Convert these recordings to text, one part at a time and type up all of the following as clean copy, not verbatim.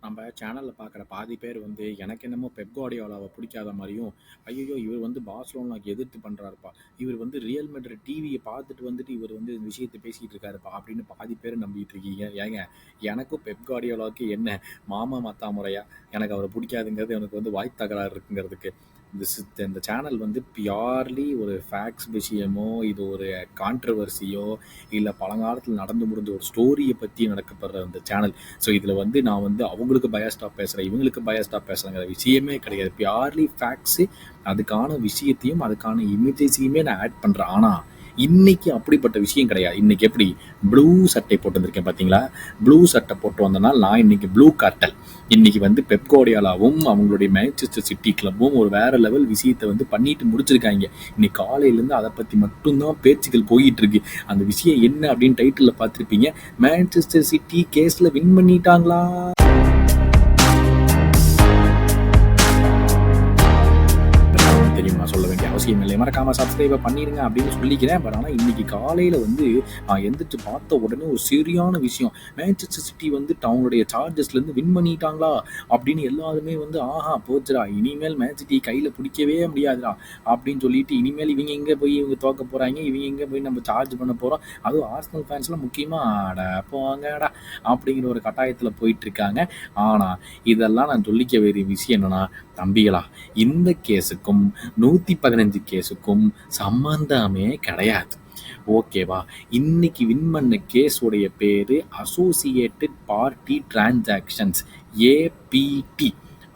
நம்ம சேனல்ல பார்க்குற பாதி பேர் வந்து எனக்கு என்னமோ பெப் குவார்டியோலாவை பிடிக்காத மாதிரியும், ஐயோ இவர் வந்து பார்சலோனாக்கு எதிர்த்து பண்றாருப்பா, இவர் வந்து ரியல் மேட்ரிட் டிவியை பார்த்துட்டு வந்துட்டு இவர் வந்து இந்த விஷயத்தை பேசிட்டு இருக்காருப்பா அப்படின்னு பாதி பேர் நம்பிட்டு இருக்கீங்க. ஏங்க, எனக்கும் பெப் குவார்டியோலாவுக்கு என்ன மாமா மத்தா முறையா? எனக்கு அவரை பிடிக்காதுங்கிறது எனக்கு வந்து வாய் தகராறு இருக்குங்கிறதுக்கு. இந்த சேனல் வந்து பியூர்லி ஒரு ஃபேக்ட்ஸ் விஷயமோ, இது ஒரு கான்ட்ரவர்சியோ, இல்லை பழங்காலத்தில் நடந்து முடிஞ்ச ஒரு ஸ்டோரியை பற்றி நடக்கப்படுற அந்த சேனல். ஸோ இதில் வந்து நான் வந்து அவங்களுக்கு பயாஸ்டாக பேசுகிறேன், இவங்களுக்கு பயாஸ்டாக பேசுகிறேங்கிற விஷயமே கிடையாது. பியூர்லி ஃபேக்ட்ஸு, அதுக்கான விஷயத்தையும் அதுக்கான இமேஜஸையுமே நான் ஆட் பண்ணுறேன். ஆனால் இன்னைக்கு அப்படிப்பட்ட விஷயம் கிடையாது. இன்னைக்கு எப்படி ப்ளூ சட்டை போட்டு வந்திருக்கேன் பார்த்தீங்களா? ப்ளூ சட்டை போட்டு வந்தனால நான் இன்னைக்கு ப்ளூ கார்ட்டல். இன்னைக்கு வந்து பெப் குவார்டியோலாவும் அவங்களுடைய மேன்செஸ்டர் சிட்டி கிளப்பும் ஒரு வேற லெவல் விஷயத்தை வந்து பண்ணிட்டு முடிச்சிருக்காங்க. இன்னைக்கு காலையிலேருந்து அதை பற்றி மட்டும்தான் பேச்சுக்கள் போயிட்டு இருக்கு. அந்த விஷயம் என்ன அப்படின்னு டைட்டிலில் பார்த்துருப்பீங்க. மேன்செஸ்டர் சிட்டி கேஸில் வின் பண்ணிட்டாங்களா? தெரியுமா? சொல்ல வேண்டிய அவசியம் இல்லை. மறக்காம சப்ஸ்கிரைப் பண்ணிடுங்க அப்படின்னு சொல்லிக்கிறேன். பட் ஆனால் இன்னைக்கு காலையில் வந்து நான் எந்திரிச்சு பார்த்த உடனே ஒரு சரியான விஷயம். மேன்செஸ்டர் சிட்டி வந்து அவங்களுடைய சார்ஜஸ்லேருந்து வின் பண்ணிட்டாங்களா அப்படின்னு எல்லாருமே வந்து ஆஹா போச்சுடா, இனிமேல் மேன் சிட்டி கையில் பிடிக்கவே முடியாதுடா அப்படின்னு சொல்லிட்டு, இனிமேல் இவங்க எங்கே போய் இவங்க தோக்க போகிறாங்க, இவங்க எங்கே போய் நம்ம சார்ஜ் பண்ண போகிறோம், அதுவும் ஆர்சனல் ஃபேன்ஸ்லாம் முக்கியமாக போவாங்கடா அப்படிங்கிற ஒரு கட்டாயத்தில் போயிட்டுருக்காங்க. ஆனால் இதெல்லாம் நான் சொல்லிக்க வேண்டிய விஷயம் என்னென்னா, தம்பிகளா, இந்த கேஸுக்கும் 115 கேஸுக்கும் சம்பந்தமே கிடையாது. ஓகேவா? இன்னைக்கு வின் பண்ண கேஸோடைய பேரு அசோசியேட்டட் பார்ட்டி டிரான்சாக்ஷன்ஸ், ஏபிடி.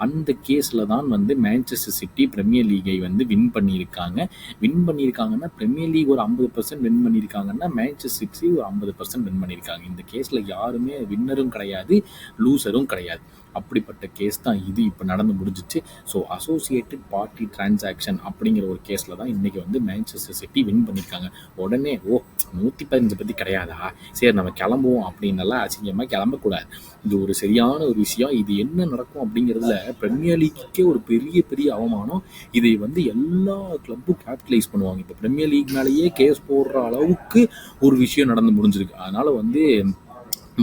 அந்த கேஸில் தான் வந்து மேன்செஸ்டர் சிட்டி பிரீமியர் லீகை வந்து வின் பண்ணியிருக்காங்கன்னா பிரீமியர் லீக் ஒரு 50% வின் பண்ணியிருக்காங்கன்னா மேன்செஸ்டர் சிட்டி ஒரு 50% வின் பண்ணியிருக்காங்க. இந்த கேஸில் யாருமே வின்னரும் கிடையாது, லூசரும் கிடையாது. அப்படிப்பட்ட கேஸ் தான் இது. இப்போ நடந்து முடிஞ்சிச்சு. ஸோ அசோசியேட்டட் பார்ட்டி டிரான்சாக்ஷன் அப்படிங்கிற ஒரு கேஸில் தான் இன்றைக்கி வந்து மேன்செஸ்டர் சிட்டி வின் பண்ணியிருக்காங்க. உடனே 115 பற்றி கிடையாதா, சரி நம்ம கிளம்புவோம் அப்படின்னலாம் அசிங்கமாக கிளம்பக்கூடாது. இது ஒரு சரியான ஒரு விஷயம். இது என்ன நடக்கும் அப்படிங்கிறதுல பிரீமியர் லீக்குக்கே ஒரு பெரிய அவமானம். இதை வந்து எல்லா கிளப்பும் கேபிட்டலைஸ் பண்ணுவாங்க. இப்போ பிரீமியர் லீக் மேலேயே கேஸ் போடுற அளவுக்கு ஒரு விஷயம் நடந்து முடிஞ்சிருக்கு. அதனால் வந்து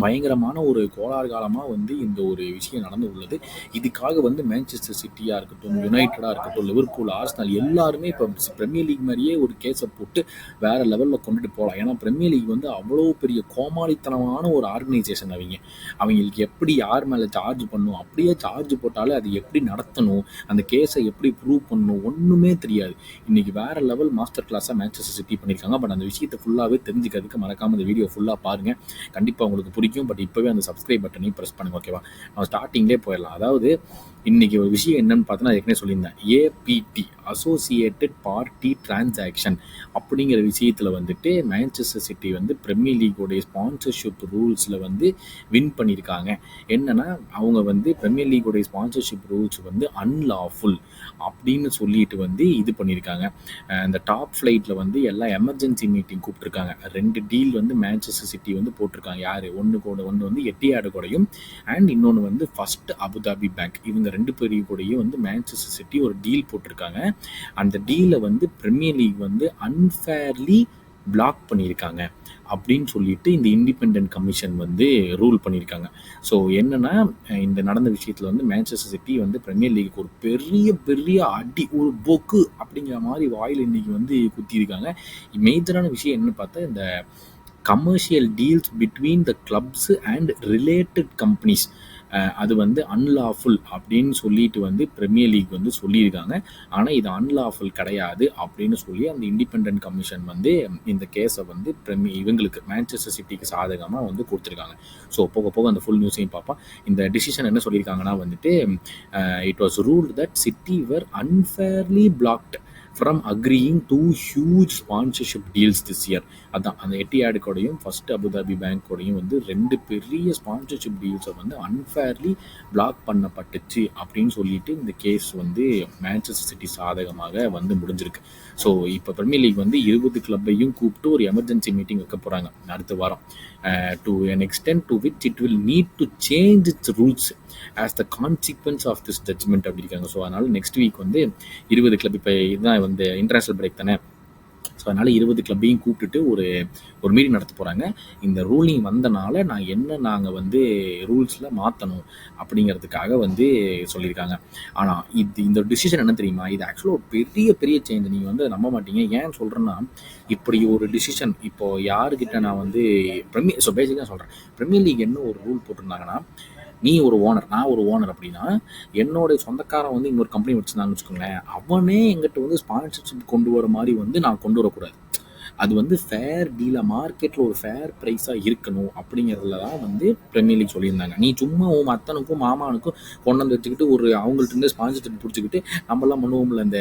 பயங்கரமான ஒரு கோளாறு காலமாக வந்து இந்த ஒரு விஷயம் நடந்து உள்ளது. இதுக்காக வந்து மேன்செஸ்டர் சிட்டியாக இருக்கட்டும், யுனைட்டடாக இருக்கட்டும், லிவர்பூல், ஆர்சனல் எல்லாருமே இப்போ பிரீமியர் லீக் மாதிரியே ஒரு கேஸை போட்டு வேறு லெவலில் கொண்டுட்டு போகலாம். ஏன்னா பிரீமியர் லீக் வந்து அவ்வளோ பெரிய கோமாளித்தனமான ஒரு ஆர்கனைசேஷன். அவங்களுக்கு எப்படி யார் மேலே சார்ஜ் பண்ணணும், அப்படியே சார்ஜ் போட்டாலே அது எப்படி நடத்தணும், அந்த கேஸை எப்படி ப்ரூவ் பண்ணணும், ஒன்றுமே தெரியாது. இன்றைக்கி வேறு லெவல் மாஸ்டர் கிளாஸாக மேன்செஸ்டர் சிட்டி பண்ணியிருக்காங்க. பட் அந்த விஷயத்தை ஃபுல்லாகவே தெரிஞ்சுக்கிறதுக்கு மறக்காமல் இந்த வீடியோ ஃபுல்லாக பாருங்கள். கண்டிப்பாக உங்களுக்கு பிடிக்கும். பட் இப்போவே அந்த சப்ஸ்கிரைப் பட்டனையும் ப்ரெஸ் பண்ணுங்க. ஓகேவா? நம்ம ஸ்டார்டிங்லேயே போயிடலாம். அதாவது இன்றைக்கி ஒரு விஷயம் என்னன்னு பார்த்தோன்னா, ஏற்கனவே சொல்லியிருந்தேன், ஏபிடி அசோசியேட்டட் பார்ட்டி டிரான்சாக்ஷன் அப்படிங்கிற விஷயத்தில் வந்துட்டு மேன்செஸ்டர் சிட்டி வந்து பிரீமியர் லீகோடைய ஸ்பான்சர்ஷிப் ரூல்ஸில் வந்து வின் பண்ணியிருக்காங்க. என்னென்னா, அவங்க வந்து பிரீமியர் லீகோடைய ஸ்பான்சர்ஷிப் ரூல்ஸ் வந்து அன்லாஃபுல் அப்படின்னு சொல்லிட்டு வந்து இது பண்ணியிருக்காங்க. இந்த டாப் ஃப்ளைட்டில் வந்து எல்லாம் எமர்ஜென்சி மீட்டிங் கூப்பிட்ருக்காங்க. 2 டீல் வந்து மேன்செஸ்டர் சிட்டி வந்து போட்டிருக்காங்க. யார்? ஒன்று வந்து எட்டியாடு கூடயும் அண்ட் இன்னொன்று வந்து ஃபர்ஸ்ட் அபுதாபி பேங்க். இவங்க 2 பேரையும் கூடயும் வந்து மேன்செஸ்டர் சிட்டி ஒரு டீல் போட்டிருக்காங்க. அந்த டீலை வந்து பிரீமியர் லீக் வந்து அன்ஃபேர்லி பிளாக் பண்ணியிருக்காங்க அப்படின்னு சொல்லிட்டு இந்த இண்டிபெண்டன்ட் கமிஷன் வந்து ரூல் பண்ணியிருக்காங்க. ஸோ என்னென்னா, இந்த நடந்த விஷயத்தில் வந்து மேன்செஸ்டர் சிட்டி வந்து பிரீமியர் லீக்கு ஒரு பெரிய அடி, ஒரு பொக்கு அப்படிங்கிற மாதிரி வாயில் இன்றைக்கி வந்து குத்தியிருக்காங்க. மேஜரான விஷயம் என்னன்னு பார்த்தா, இந்த commercial deals between the clubs and related companies அது வந்து அன்லாஃபுல் அப்படின்னு சொல்லிட்டு வந்து பிரீமியர் லீக் வந்து சொல்லியிருக்காங்க. ஆனால் இது அன்லாஃபுல் கிடையாது அப்படின்னு சொல்லி அந்த இண்டிபெண்டன்ட் கமிஷன் வந்து இந்த கேஸை வந்து இவங்களுக்கு மேன்செஸ்டர் சிட்டிக்கு சாதகமாக வந்து கொடுத்துருக்காங்க. ஸோ போக அந்த ஃபுல் நியூஸையும் பார்ப்போம். இந்த டிசிஷன் என்ன சொல்லியிருக்காங்கன்னா வந்துட்டு, it was ruled that City were unfairly blocked from agreeing to huge sponsorship deals this year. அதான் அந்த எட்டியாடு கூடயும் ஃபர்ஸ்ட் அபுதாபி பேங்க் கூடயும் வந்து 2 பெரிய ஸ்பான்சர்ஷிப் டீல்ஸை வந்து அன்ஃபேர்லி பிளாக் பண்ணப்பட்டுச்சு அப்படின்னு சொல்லிட்டு இந்த கேஸ் வந்து மேன்செஸ்டர் சிட்டி சாதகமாக வந்து முடிஞ்சிருக்கு. ஸோ இப்போ பிரீமியர் லீக் வந்து 20 கிளப்பையும் கூப்பிட்டு ஒரு எமர்ஜென்சி மீட்டிங் வைக்க போகிறாங்க அடுத்த வாரம். to an extent to which it will need to change its rules as the consequence of this judgment அப்படி இருக்காங்க. ஸோ அதனால் நெக்ஸ்ட் வீக் வந்து 20 கிளப், இப்போ இதுதான் வந்து இன்டர்நேஷனல் பிரேக் தானே, ஸோ அதனால் 20 கிளப்பையும் கூப்பிட்டுட்டு ஒரு ஒரு மீட்டிங் நடத்த போகிறாங்க. இந்த ரூலிங் வந்தனால நாங்கள் வந்து ரூல்ஸில் மாற்றணும் அப்படிங்கிறதுக்காக வந்து சொல்லியிருக்காங்க. ஆனால் இந்த டிசிஷன் என்ன தெரியுமா, இது ஆக்சுவலாக ஒரு பெரிய பெரிய சேஞ்ச். நீங்கள் வந்து நம்ப மாட்டீங்க. ஏன் சொல்கிறேன்னா, இப்படி ஒரு டிசிஷன் இப்போது யாருக்கிட்ட நான் வந்து ஸோ பேசிக்காக சொல்கிறேன், பிரீமியர் லீக் என்ன ஒரு ரூல் போட்டிருந்தாங்கன்னா, நீ ஒரு ஓனர், நான் ஒரு ஓனர் அப்படின்னா, என்னோட சொந்தக்காரன் வந்து இன்னொரு கம்பெனி வச்சுருந்தான்னு வச்சுக்கோங்களேன், அவனே எங்கிட்ட வந்து ஸ்பான்சர்ஷிப் கொண்டு வர மாதிரி வந்து நான் கொண்டு வரக்கூடாது. அது வந்து ஃபேர் டீலாக, மார்க்கெட்டில் ஒரு ஃபேர் ப்ரைஸாக இருக்கணும் அப்படிங்கிறதுல தான் வந்து பிரீமியர் லீக் சொல்லியிருந்தாங்க. நீ சும்மா உன் அத்தனுக்கும் மாமானுக்கும் கொண்டு வந்து வச்சுக்கிட்டு ஒரு அவங்கள்ட்ட ஸ்பான்சர்ஷிப் பிடிச்சிக்கிட்டு நம்மளாம் பண்ணுவோம்ல, இந்த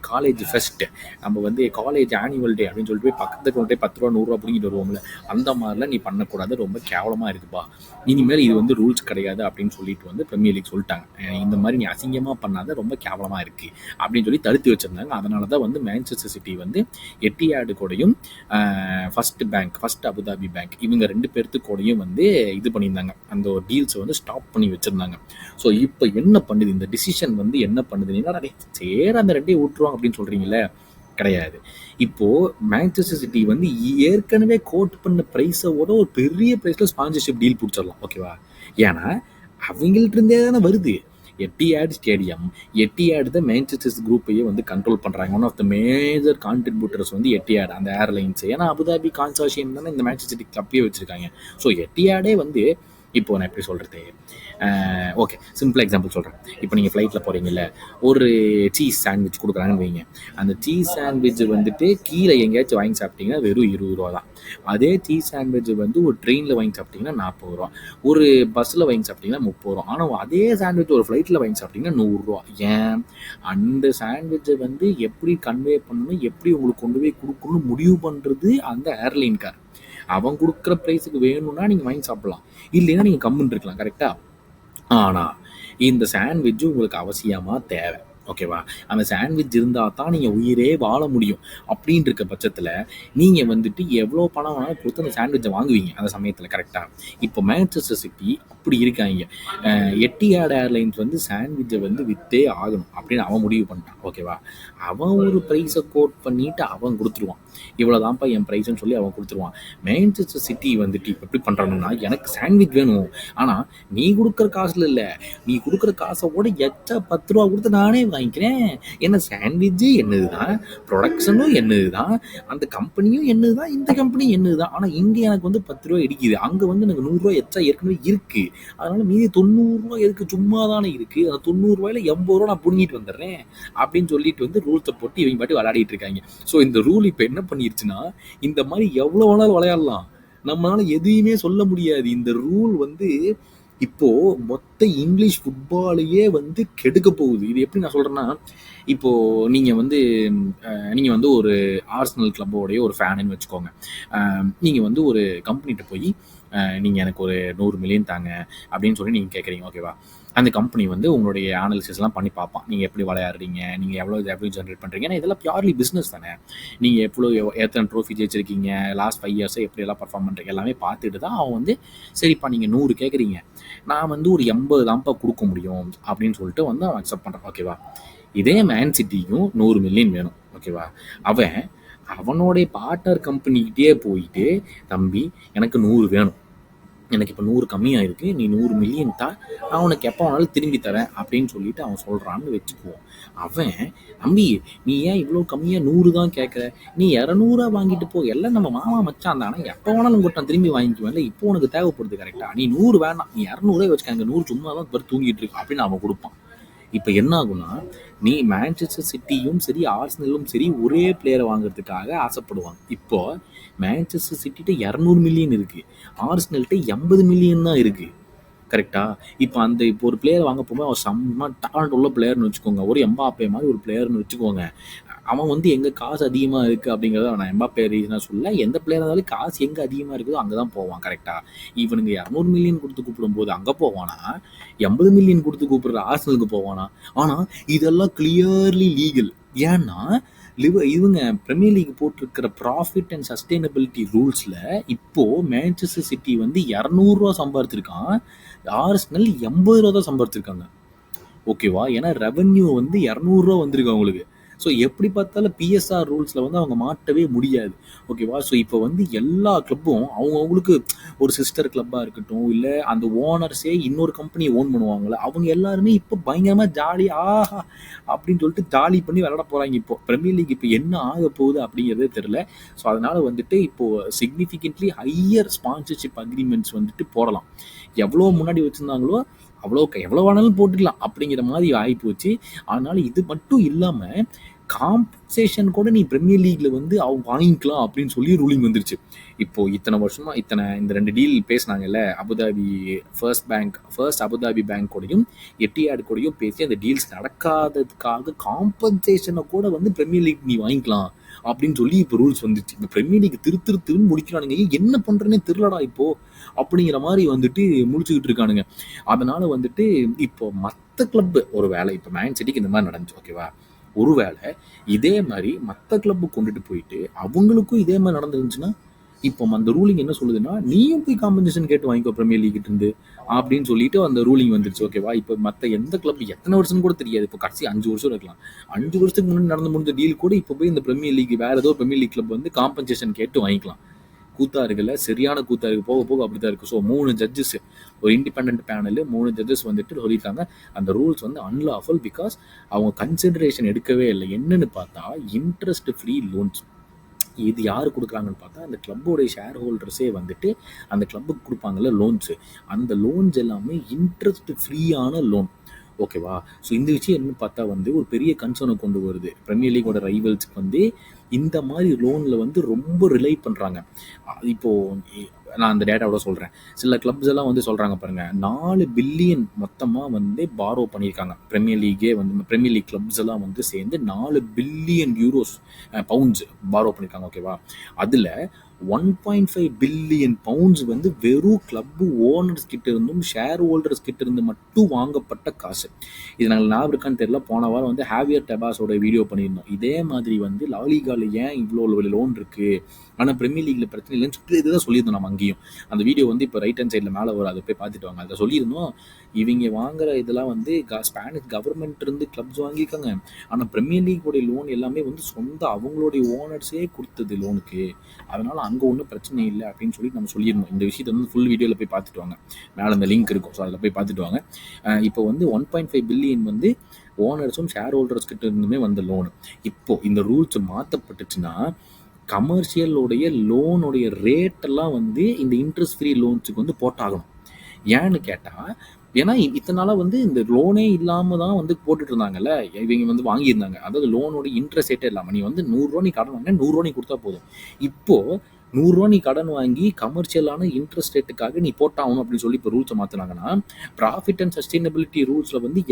காலேஜ் ஃபெஸ்ட்டு, நம்ம வந்து காலேஜ் ஆனுவல் டே அப்படின்னு சொல்லிட்டு போய் பக்கத்துக்கு கொண்டு 10 ரூபா 100 ரூபா பிடிங்கிட்டு வருவோம்ல, அந்த மாதிரிலாம் நீ பண்ணக்கூடாது, ரொம்ப கேவலமாக இருக்குப்பா, இனிமேல் இது வந்து ரூல்ஸ் கிடையாது அப்படின்னு சொல்லிட்டு வந்து பிரீமியர் லீக் சொல்லிட்டாங்க. இந்த மாதிரி நீ அசிங்கமாக பண்ணாத, ரொம்ப கேவலமாக இருக்குது அப்படின்னு சொல்லி தடுத்து வச்சுருந்தாங்க. அதனால தான் வந்து மான்செஸ்டர் சிட்டி வந்து எட்டியாடு கூடயும் ஃபர்ஸ்ட் அபுதாபி பேங்க் இவங்க 2 பேர்த்துக்கூடையும் வந்து இது பண்ணியிருந்தாங்க, அந்த ஒரு டீல்ஸை வந்து ஸ்டாப் பண்ணி வச்சுருந்தாங்க. ஸோ இப்போ என்ன பண்ணுது இந்த டிசிஷன் வந்து, என்ன பண்ணுது, என்னடா சரி அந்த 2 விட்டுருவாங்க அப்படின்னு சொல்கிறீங்களே, கிடையாது. இப்போது மான்செஸ்டர் சிட்டி வந்து ஏற்கனவே கோட் பண்ண ப்ரைஸோட ஒரு பெரிய ப்ரைஸில் ஸ்பான்சர்ஷிப் டீல் பிடிச்சிடலாம், ஓகேவா? ஏன்னா அவங்கள்ட்ட இருந்தே தானே வருது. எட்டியாட் ஸ்டேடியம், எட்டியாட் தான் மான்செஸ்டர் குரூப்பையே வந்து கண்ட்ரோல் பண்ணுறாங்க. One of the major contributors வந்து எட்டியாட், அந்த ஏர்லைன்ஸ். ஏன்னா அபுதாபி கான்சார்ஷியம் தானே இந்த மான்செஸ்டர் சிட்டி கிளப்பையே வச்சுருக்காங்க. ஸோ எட்டியாடே வந்து, இப்போ நான் எப்படி சொல்கிறது, ஓகே சிம்பிள் எக்ஸாம்பிள் சொல்கிறேன். இப்போ நீங்கள் ஃப்ளைட்டில் போகிறீங்கல்ல, ஒரு சீஸ் சாண்ட்விச் கொடுக்குறாங்கன்னு வைங்க. அந்த சீஸ் சாண்ட்விச் வந்துட்டு கீழே எங்கேயாச்சும் வாங்கி சாப்பிட்டீங்கன்னா வெறும் 20 ரூபா தான். அதே சீஸ் சாண்ட்விச் வந்து ஒரு ட்ரெயினில் வாங்கி சாப்பிட்டீங்கன்னா 40 ரூபா, ஒரு பஸ்ஸில் வாங்கி சாப்பிட்டீங்கன்னா 30 ரூபா. ஆனால் அதே சாண்ட்விச் ஒரு ஃப்ளைட்டில் வாங்கி சாப்பிட்டீங்கன்னா 100 ரூபா. ஏன்? அந்த சாண்ட்விச்சை வந்து எப்படி கன்வே பண்ணணும், எப்படி உங்களுக்கு கொண்டு போய் கொடுக்கணும்னு முடிவு பண்ணுறது அந்த ஏர்லைன்கார். அவன் கொடுக்குற ப்ரைஸுக்கு வேணும்னா நீங்கள் வாங்கி சாப்பிட்லாம், இல்லைன்னா நீங்கள் கம்முன்னு இருக்கலாம், கரெக்டாக? ஆனால் இந்த சாண்ட்விட்சு உங்களுக்கு அவசியமாக தேவை, ஓகேவா? அந்த சாண்ட்விச் இருந்தால் தான் நீங்கள் உயிரே வாழ முடியும். அப்படின்னு இருக்க பட்சத்தில் நீங்கள் வந்துட்டு எவ்வளோ பணம் வேணாலும் கொடுத்து அந்த சாண்ட்விச்சை வாங்குவீங்க அந்த சமயத்தில், கரெக்டாக? இப்போ மான்செஸ்டர் சிட்டி அப்படி இருக்காங்க. எட்டியாட் ஏர்லைன்ஸ் வந்து சாண்ட்விச்சை வந்து விற்றே ஆகணும் அப்படின்னு அவன் முடிவு பண்ணிட்டான், ஓகேவா? அவன் ஒரு ப்ரைஸை கோட் பண்ணிவிட்டு அவன் கொடுத்துருவான், இவ்வளோதான்ப்பா என் ப்ரைஸ்ன்னு சொல்லி அவன் கொடுத்துருவான். மான்செஸ்டர் சிட்டி வந்துட்டு இப்போ எப்படி பண்ணுறாங்கன்னா, எனக்கு சாண்ட்விச் வேணும், ஆனால் நீ கொடுக்குற காசில் இல்லை, நீ கொடுக்குற காசோட எச்சா 10 ரூபா கொடுத்து நானே வாங்கிக்கிறேன். ஏன்னா சாண்ட்விட்சு என்னது தான், ப்ரொடக்ஷனும் என்னது தான், அந்த கம்பெனியும் என்னது தான், இந்த கம்பெனியும் என்னது தான். ஆனால் இங்கே எனக்கு வந்து 10 ரூபா இடிக்குது, அங்கே வந்து எனக்கு 100 ரூபா எச்சா ஏற்கனவே இருக்குது. அதனால் மீதி 90 ரூபா எதுக்கு, சும்மா தானே இருக்குது, அந்த 90 ரூபாயில் 80 ரூபா நான் பிடுங்கிட்டு வந்துடுறேன் அப்படின்னு சொல்லிட்டு வந்து ரூல்ஸை போட்டு இவங்க பாட்டு விளையாடிட்டு இருக்காங்க. ஸோ இந்த ரூல் இப்போ என்ன பண்ணிருச்சுன்னா, இந்த மாதிரி எவ்வளோ வேணாலும் விளையாடலாம், நம்மளால எதையுமே சொல்ல முடியாது. இந்த ரூல் வந்து இப்போ மொத்த இங்கிலீஷ் ஃபுட்பாலையே வந்து கெடுக்க போகுது. இது எப்படி நான் சொல்கிறேன்னா, இப்போது நீங்கள் வந்து ஒரு ஆர்சனல் கிளப்போடைய ஒரு ஃபேனுன்னு வச்சுக்கோங்க. நீங்கள் வந்து ஒரு கம்பெனிகிட்ட போய் நீங்கள் எனக்கு ஒரு 100 மில்லியன் தாங்க அப்படின்னு சொல்லி நீங்கள் கேட்குறீங்க, ஓகேவா? அந்த கம்பெனி வந்து உங்களுடைய அனாலிசிஸ்லாம் பண்ணி பார்ப்பான், நீங்கள் எப்படி விளையாடுறீங்க, நீங்கள் எவ்வளோ ரெவன்யூ ஜென்ரேட் பண்ணுறீங்க. ஏன்னா இதெல்லாம் பியூர்லி பிஸ்னஸ் தானே. நீங்கள் எத்தனை ட்ரோஃபி ஜெயிச்சிருக்கீங்க, லாஸ்ட் 5 இயர்ஸை எப்படியெல்லாம் பர்ஃபார்ம் பண்ணுறீங்க, எல்லாமே பார்த்துட்டு தான் அவன் வந்து சரிப்பா நீங்கள் 100 கேட்குறீங்க, நான் வந்து ஒரு 80 தான்ப்பா கொடுக்க முடியும் அப்படின்னு சொல்லிட்டு வந்து அவன் அக்செப்ட் பண்ணுறான், ஓகேவா? இதே மேன் சிட்டிக்கும் 100 மில்லியன் வேணும், ஓகேவா? அவனோடைய பார்ட்னர் கம்பெனிக்கிட்டே போயிட்டு, தம்பி எனக்கு 100 வேணும், எனக்கு இப்போ 100 கம்மியாக இருக்குது, நீ 100 மில்லியன் தான், நான் உனக்கு எப்போ வேணாலும் திரும்பி தரேன் அப்படின்னு சொல்லிட்டு அவன் சொல்கிறான்னு வச்சுக்குவோம். அவன், தம்பி நீ ஏன் இவ்வளோ கம்மியாக 100 தான் கேட்குற, நீ 200 வாங்கிட்டு போ, எல்லாம் நம்ம மாமா மச்சான் தானே, எப்போ வேணாலும் உங்கள்கிட்ட நான் திரும்பி வாங்கிக்குவேன்ல, இப்போ உனக்கு தேவைப்படுது, கரெக்டாக? நீ 100 வேணாம், நீ 200 வச்சுக்காங்க, 100 சும்மா தான் இப்போ தூங்கிட்டு இருக்கு அப்படின்னு அவன் கொடுப்பான். இப்போ என்ன ஆகுனா, நீ மான்செஸ்டர் சிட்டியும் சரி ஆர்சனலும் சரி ஒரே பிளேயரை வாங்குறதுக்காக ஆசைப்படுவாங்க. இப்போ மான்செஸ்டர் சிட்டிகிட்ட 200 மில்லியன் இருக்குது, ஆர்சனல்கிட்ட 80 மில்லியன் தான் இருக்குது, கரெக்டாக? இப்போ ஒரு பிளேயர் வாங்க போகும்போது அவர் செம்ம டேலண்ட் உள்ள பிளேயர்னு வச்சுக்கோங்க, ஒரு எம்பாப்பே மாதிரி ஒரு பிளேயர்னு வச்சுக்கோங்க. அவன் வந்து எங்கே காசு அதிகமாக இருக்குது அப்படிங்கிறத நான் எம்பாப்பே ரீசனாக சொல்ல, எந்த பிளேயர் இருந்தாலும் காசு எங்கே அதிகமாக இருக்குதோ அங்கே தான் போவான், கரெக்டாக? இவனுங்க 200 மில்லியன் கொடுத்து கூப்பிடும்போது அங்கே போவானா, 80 மில்லியன் கொடுத்து கூப்பிடுற ஆர்சனலுக்கு போவானா? ஆனால் இதெல்லாம் கிளியர்லி லீகல். ஏன்னா இவங்க பிரீமியர் லீக் போட்டிருக்கிற ப்ராஃபிட் அண்ட் சஸ்டைனபிலிட்டி ரூல்ஸில் இப்போது மான்செஸ்டர் சிட்டி வந்து 200 ரூபா சம்பாதிச்சிருக்கான், ஆர்சனல் 80 ரூபா தான் சம்பாதிச்சிருக்காங்க, ஓகேவா? ஏன்னா ரெவன்யூ வந்து 200 ரூபா வந்திருக்கு அவங்களுக்கு. ஸோ எப்படி பார்த்தாலும் பிஎஸ்ஆர் ரூல்ஸில் வந்து அவங்க மாட்டவே முடியாது. ஓகேவா? ஸோ இப்போ வந்து எல்லா கிளப்பும் அவங்கவுங்களுக்கு ஒரு சிஸ்டர் கிளப்பாக இருக்கட்டும், இல்லை அந்த ஓனர்ஸே இன்னொரு கம்பெனியை ஓன் பண்ணுவாங்கள்ல, அவங்க எல்லாருமே இப்போ பயங்கரமாக ஜாலி ஆஹா அப்படின்னு சொல்லிட்டு ஜாலி பண்ணி விளையாட போகிறாங்க. இப்போ பிரீமியர் லீக் இப்போ என்ன ஆக போகுது அப்படிங்கிறதே தெரில. ஸோ அதனால் வந்துட்டு இப்போது சிக்னிஃபிகண்ட்லி ஹையர் ஸ்பான்சர்ஷிப் அக்ரிமெண்ட்ஸ் வந்துட்டு போடலாம். எவ்வளோ முன்னாடி வச்சுருந்தாங்களோ எவ்வளோ வேணாலும் போட்டுக்கலாம் அப்படிங்கிற மாதிரி ஆகிப்போச்சு. அதனால இது மட்டும் இல்லாமல் காம்பன்சேஷன் கூட நீ பிரீமியர் லீக்ல வந்து அவங்க வாங்கிக்கலாம் அப்படின்னு சொல்லி ரூலிங் வந்துருச்சு. இப்போ இத்தனை வருஷமா இந்த 2 டீல் பேசினாங்கல்ல, அபுதாபி ஃபர்ஸ்ட் அபுதாபி பேங்க் கூடயும் எட்டியாட் கூடயும் பேசி அந்த டீல்ஸ் நடக்காததுக்காக காம்பன்சேஷனை கூட வந்து பிரீமியர் லீக் நீ வாங்கிக்கலாம் அப்படின்னு சொல்லி இப்போ ரூல்ஸ் வந்துச்சு. இப்போ பிரீமியர் லீக் திரும்ப முடிக்கிறானுங்க. என்ன பண்றேன்னே தெரியலடா இப்போ அப்படிங்கிற மாதிரி வந்துட்டு முடிச்சுக்கிட்டு இருக்கானுங்க. அதனால வந்துட்டு இப்போ மற்ற கிளப் ஒரு வேலை, இப்போ மேன் சிட்டிக்கு இந்த மாதிரி நடந்துச்சு ஓகேவா, ஒருவேளை இதே மாதிரி மற்ற கிளப்பு கொண்டுட்டு போயிட்டு அவங்களுக்கும் இதே மாதிரி நடந்துருந்துச்சுன்னா, இப்போ அந்த ரூலிங் என்ன சொல்லுதுன்னா, நீயும் போய் காம்பன்சேஷன் கேட்டு வாங்கிக்கோ பிரீமியர் லீக் இருந்து அப்படின்னு சொல்லிட்டு அந்த ரூலிங் வந்துருச்சு ஓகேவா. இப்போ மற்ற எந்த கிளப் எத்தனை வருஷம் கூட தெரியாது, இப்போ கடைசி 5 வருஷம் இருக்கலாம். 5 வருஷத்துக்கு முன்னாடி நடந்து முடிஞ்ச டீல் கூட இப்போ போய் இந்த பிரீமியர் லீக் வேற ஏதோ பிரீமியர் லீக் கிளப் வந்து காம்பன்சேஷன் கேட்டு வாங்கிக்கலாம். கூத்தா இருக்குல்ல, சரியான கூத்தா இருக்கு. போக போக அப்படிதான் இருக்கு. ஸோ 3 ஜட்ஜஸ், ஒரு இண்டிபெண்ட் பேனல் 3 ஜட்ஜஸ் வந்துட்டு சொல்லியிருக்காங்க அந்த ரூல்ஸ் வந்து அன்லாஃபுல் பிகாஸ் அவங்க கன்சிடரேஷன் எடுக்கவே இல்லை. என்னன்னு பார்த்தா இன்ட்ரெஸ்ட் ஃப்ரீ லோன்ஸ். இது யார் கொடுக்குறாங்கன்னு பார்த்தா அந்த கிளப்போடைய ஷேர் ஹோல்டர்ஸே வந்துட்டு அந்த கிளப்புக்கு கொடுப்பாங்கல்ல லோன்ஸு, அந்த லோன்ஸ் எல்லாமே இன்ட்ரெஸ்ட் ஃப்ரீயான லோன் ஓகேவா. ஸோ இந்த விஷயம் என்னன்னு பார்த்தா வந்து ஒரு பெரிய கன்சர்னை கொண்டு வருது. பிரீமியர் லீகோட ரைவல்ஸ்க்கு வந்து இந்த மாதிரி லோனில் வந்து ரொம்ப ரிலை பண்ணுறாங்க. இப்போது நான் அந்த டேட்டாவோட சொல்கிறேன். சில கிளப்ஸ் எல்லாம் வந்து சொல்கிறாங்க பாருங்கள், 4 பில்லியன் மொத்தமாக வந்து பாரோ பண்ணியிருக்காங்க. பிரீமியர் லீக் கிளப்ஸ் எல்லாம் வந்து சேர்ந்து 4 பில்லியன் யூரோஸ் பவுண்ட்ஸ் பாரோ பண்ணியிருக்காங்க ஓகேவா. அதில் 1.5 பில்லியன் பவுண்ட்ஸ் வந்து வெறும் கிளப் ஓனர்ஸ் கிட்ட இருந்தும் ஷேர் ஹோல்டர்ஸ் கிட்ட இருந்து மட்டும் வாங்கப்பட்ட காசு. இது நாங்கள் ஞாபகம் இருக்கான்னு தெரியல, போன வாரம் வந்து ஹேவியர் டெபாஸோட வீடியோ பண்ணியிருந்தோம். இதே மாதிரி வந்து லாலிகால ஏன் இவ்வளோ லோன் இருக்குது ஆனால் பிரீமியர் லீக்ல பிரச்சனை இல்லைன்னு சொல்லி இதுதான் சொல்லியிருந்தோம் நம்ம அங்கேயும். அந்த வீடியோ வந்து இப்போ ரைட் ஹேண்ட் சைடில் மேலே வரும், அதை போய் பார்த்துட்டு வாங்க. அதை சொல்லியிருந்தோம், இவங்க வாங்குற இதெல்லாம் வந்து ஸ்பானிஷ் கவர்மெண்ட் இருந்து கிளப்ஸ் வாங்கியிருக்காங்க. ஆனால் பிரீமியர் லீக்கோடைய லோன் எல்லாமே வந்து சொந்த அவங்களுடைய ஓனர்ஸே கொடுத்தது லோனுக்கு, அதனால அங்கே ஒன்றும் பிரச்சனை இல்லை அப்படின்னு சொல்லி நம்ம சொல்லியிருந்தோம். இந்த விஷயத்தை வந்து ஃபுல் வீடியோவில் போய் பார்த்துட்டு வாங்க, மேலே அந்த லிங்க் இருக்கும். ஸோ அதில் போய் பார்த்துட்டு வாங்க. இப்போ வந்து 1.5 பில்லியன் வந்து ஓனர்ஸும் ஷேர் ஹோல்டர்ஸ் கிட்ட இருந்துமே வந்த லோனு. இப்போது இந்த ரூல்ஸ் மாற்றப்பட்டுச்சுன்னா கமர்ஷியலோடைய லோனுடைய ரேட்டெல்லாம் வந்து இந்த இன்ட்ரெஸ்ட் ஃப்ரீ லோன்ஸுக்கு வந்து போட்டாகணும். ஏன்னு கேட்டால், ஏன்னா இத்தனை நாளாக வந்து இந்த லோனே இல்லாமல் தான் வந்து போட்டுட்டு இருந்தாங்கல்ல, இவங்க வந்து வாங்கியிருந்தாங்க. அதாவது லோனோட இன்ட்ரெஸ்ட் ரேட்டே இல்லாமல் நீ வந்து 100 ரூபா நீ கடன் வாங்கினா 100 ரூபா நீ கொடுத்தா போதும். இப்போது 100 ரூபா நீ கடன் வாங்கி கமர்ஷியலான இன்ட்ரெஸ்ட் ரேட்டுக்காக நீ போட்டாகணும் அப்படின்னு சொல்லி இப்போ ரூல்ஸை மாற்றினாங்கன்னா, ப்ராஃபிட் அண்ட் சஸ்டைனபிலிட்டி ரூல்ஸில் வந்து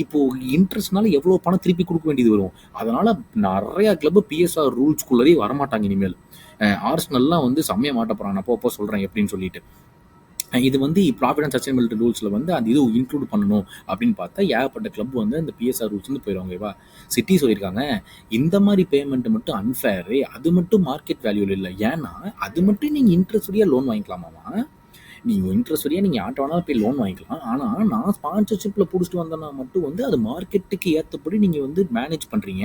இப்போது இன்ட்ரெஸ்ட்னால எவ்வளோ பணம் திருப்பி கொடுக்க வேண்டியது வரும். அதனால் நிறையா கிளப்பு பிஎஸ்ஆர் ரூல்ஸ்குள்ளேயே வரமாட்டாங்க இனிமேல். ஆர்சனல்லாம் வந்து செம்மையாக மாட்ட போகிறாங்க. நான் அப்போ சொல்கிறேன் எப்படின்னு சொல்லிட்டு. இது வந்து ப்ராஃபிட் அண்ட் சஸ்டைனபிலிட்டி ரூல்ஸில் வந்து அந்த இது இன்க்ளூட் பண்ணணும் அப்படின்னு பார்த்தா ஏகப்பட்ட கிளப் வந்து அந்த பிஎஸ்ஆர் ரூல்ஸ் வந்து போயிடுவாங்கவா. சிட்டி சொல்லியிருக்காங்க, இந்த மாதிரி பேமெண்ட் மட்டும் அன்ஃபேரு, அது மட்டும் மார்க்கெட் வேல்யூவில் இல்லை. ஏன்னா அது மட்டும் நீங்கள் இன்ட்ரெஸ்ட் ஃப்ரீயாக லோன் வாங்கிக்கலாமாமா. நீங்கள் இன்ட்ரெஸ்ட் ஃப்ரீயாக நீங்கள் யார்ட்ட வேணாலும் போய் லோன் வாங்கிக்கலாம். ஆனால் நான் ஸ்பான்சர்ஷிப்பில் பிடிச்சிட்டு வந்தேன்னா மட்டும் வந்து அது மார்க்கெட்டுக்கு ஏற்றபடி நீங்கள் வந்து மேனேஜ் பண்ணுறீங்க.